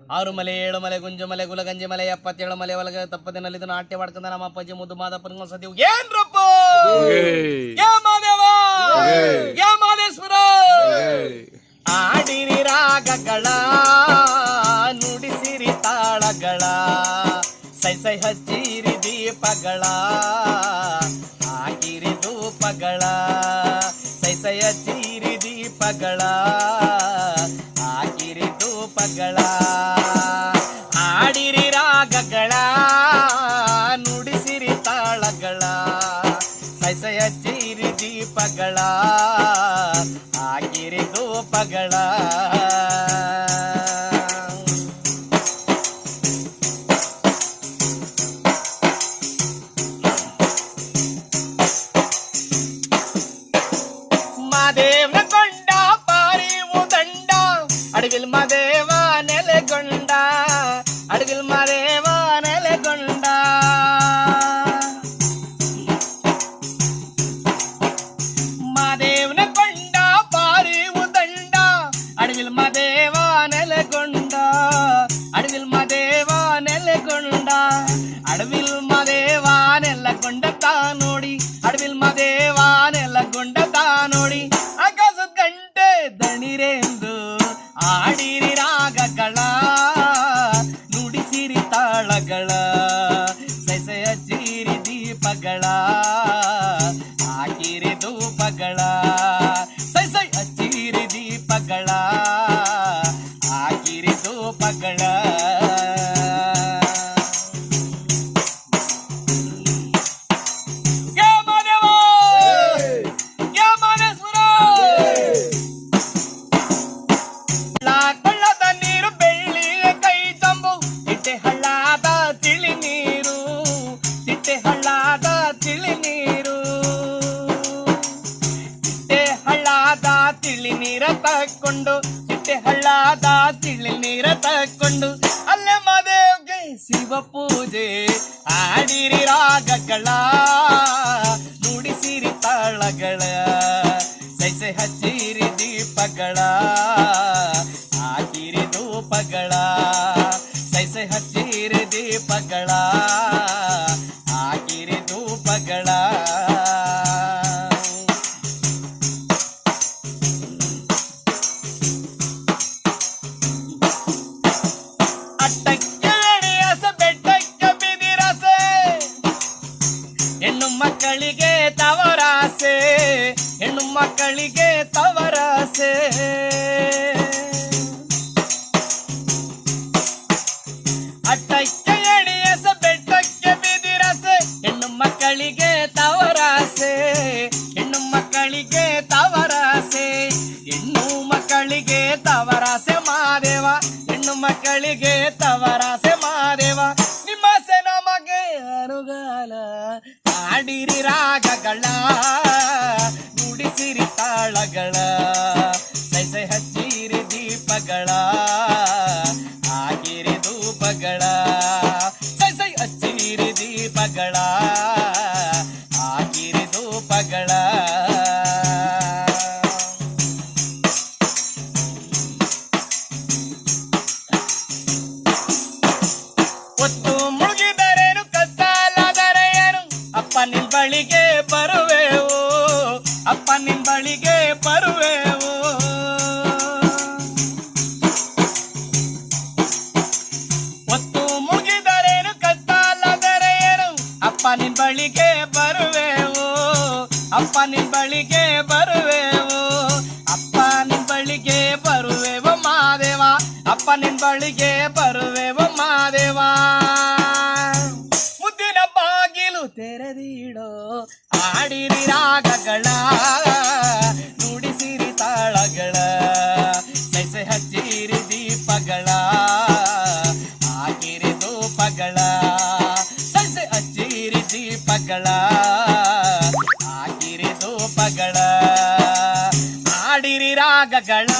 ಆರು ಮಲೆ, ಏಳು ಮಲೆ, ಗುಂಜು ಮಲೆ, ಗುಲಗಂಜಿ ಮಲೆ, 77 ಮಲೆ ಒಳಗೆ ತಪ್ಪದಿನಲ್ಲಿ ನಾಟ್ಯ ಮಾಡ್ಕೊಂಡ ನಮ್ಮ ಅಪ್ಪಾಜಿ ಮುದ್ದು ಮಾದಪ್ಪನ ಸದ್ಯ ಏನ್ರಪ್ಪ ಮಾದೇವ ಮಾದೇಶ್ವರ ಆಡಿರಿ ರಾಗಗಳ ನುಡಿಸಿರಿ ತಾಳಗಳ ಸೈ ಸೈ ಹಚ್ಚಿರಿ ದೀಪಗಳ ಆಗಿರಿ ಧೂಪಗಳ ಸೈ ಸೈ ಹಚ್ಚಿರಿ ದೀಪಗಳ ಆಗಿರಿ ಧೂಪಗಳ ಆಡಿರಿ ರಾಗಗಳ ನುಡಿಸಿರಿ ತಾಳಗಳ ಸೈ ಸೈ ಹಚ್ಚಿರಿ ದೀಪಗಳ ಆಗಿರಿ ಧೂಪಗಳ ಮಾದೇವನ ಕೊಂಡ ಪಾರಿವು ದಂಡ ಅಡವಿಲ್ ಮಾದೇವ ನೆಲೆಗೊಂಡ ಅಡವಿಲ್ ಮಾದೇವ ನೆಲೆಗೊಂಡ ಮಾದೇವನ ಕೊಂಡ ಪಾರಿವು ದಂಡ ಅಡವಿಲ್ ಮಾದೇವ ನೆಲೆಗೊಂಡ ಅಡವಿಲ್ ಮಾದೇವ ನೆಲೆಗೊಂಡ ಅಡವಿಲ್ ಮಾದೇವ ನೆಲಗೊಂಡ ತಾ ನೋಡಿ ಅಡವಿಲ್ ಮಾದೇವ ನೆಲಗೊಂಡ ತಾ ನೋಡಿ ಆಕಾಶದ ಗಂಟೆ ದಣಿರೆಂದು ಆಡಿರಿ ರಾಗಗಳ ನುಡಿಸಿರಿ ತಾಳಗಳ ಸೈ ಸೈ ಹಚ್ಚಿರಿ ದೀಪಗಳ ಆಗಿರಿ ಧೂಪಗಳ ಸೈ ಸೈ ಹಚ್ಚಿರಿ ದೀಪಗಳ ಆಗಿರಿ ಧೂಪಗಳ ತಿಳಿ ನೀರ ತಕ್ಕೊಂಡು ಚಿಟ್ಟೆ ಹಳ್ಳಾದ ತಿಳಿ ನೀರ ತಕ್ಕೊಂಡು ಅಲ್ಲೇ ಮಾದೇವ್ಗೆ ಶಿವ ಪೂಜೆ ಆಡಿರಿ ರಾಗಗಳ ನುಡಿಸಿರಿ ತಾಳಗಳ ಸೈ ಸೈ ಹಚ್ಚಿರಿ ದೀಪಗಳ ಆಗಿರಿ ಧೂಪಗಳ ಸೈ ಸೈ ಹಚ್ಚಿರಿ ದೀಪಗಳ ಆಗಿರಿ ಧೂಪಗಳ ಹೆಣ್ಣು ಮಕ್ಕಳಿಗೆ ತವರಾಸೆ ಹೆಣ್ಣು ಮಕ್ಕಳಿಗೆ ತವರಾಸೆ ಅಟ್ಟಕ್ಕೆ ಎಣಿಯಸ ಬೆಟ್ಟಕ್ಕೆ ಬಿದಿರಸೆ ಹೆಣ್ಣು ಮಕ್ಕಳಿಗೆ ತವರಾಸೆ ಹೆಣ್ಣು ಮಕ್ಕಳಿಗೆ ತವರಾಸೆ ಹೆಣ್ಣು ಮಕ್ಕಳಿಗೆ ತವರಾಸೆ ಮಾದೇವ ಹೆಣ್ಣು ಮಕ್ಕಳಿಗೆ ತವರಾಸೆ ಮಾದೇವ ನಿಮ್ಮಸೆ ನಮಗೆ ಅನುಗಾಲ ಆಡಿರಿ ರಾಗಗಳ ನುಡಿಸಿರಿ ತಾಳಗಳ ಸೈ ಸೈ ಹಚ್ಚಿರಿ ದೀಪಗಳ ಆಗಿರಿ ಧೂಪಗಳ ಸೈ ಸೈ ಹಚ್ಚಿರಿ ದೀಪಗಳ ಆಗಿರಿ ಧೂಪಗಳ ಒತ್ತು ಮುಳುಗಿದರೇನು ಕತ್ತಲಾದರೇನು ಅಪ್ಪ ನಿನ್ ಬಳಿಗೆ ಬರುವೆವು ಅಪ್ಪ ನಿನ್ ಬಳಿಗೆ ಬರುವೆವು ಒತ್ತು ಮುಳುಗಿದರೇನು ಕತ್ತಲಾದರೇನು ಅಪ್ಪ ನಿನ್ ಬಳಿಗೆ ಬರುವೆವು ಅಪ್ಪ ನಿನ್ ಬಳಿಗೆ ಬರುವೆವು ಅಪ್ಪ ನಿನ್ ಬಳಿಗೆ ಬರುವೆವು ಮಾದೇವ ಅಪ್ಪ ನಿನ್ ಬಳಿಗೆ ಬರುವೆವು ಮಾದೇವ ಮುದ್ದಿನ ಬಾಗಿಲು ತೆರೆದಿಡೋ ಆಡಿರಿ ರಾಗಗಳ ನುಡಿಸಿರಿ ತಾಳಗಳ ಸೈ ಸೈ ಹಚ್ಚಿರಿ ದೀಪಗಳ ಆಗಿರಿ ಧೂಪಗಳ ಸೈ ಸೈ ಹಚ್ಚಿರಿ ದೀಪಗಳ ಆಗಿರಿ ಧೂಪಗಳ ಆಡಿರಿ ರಾಗಗಳ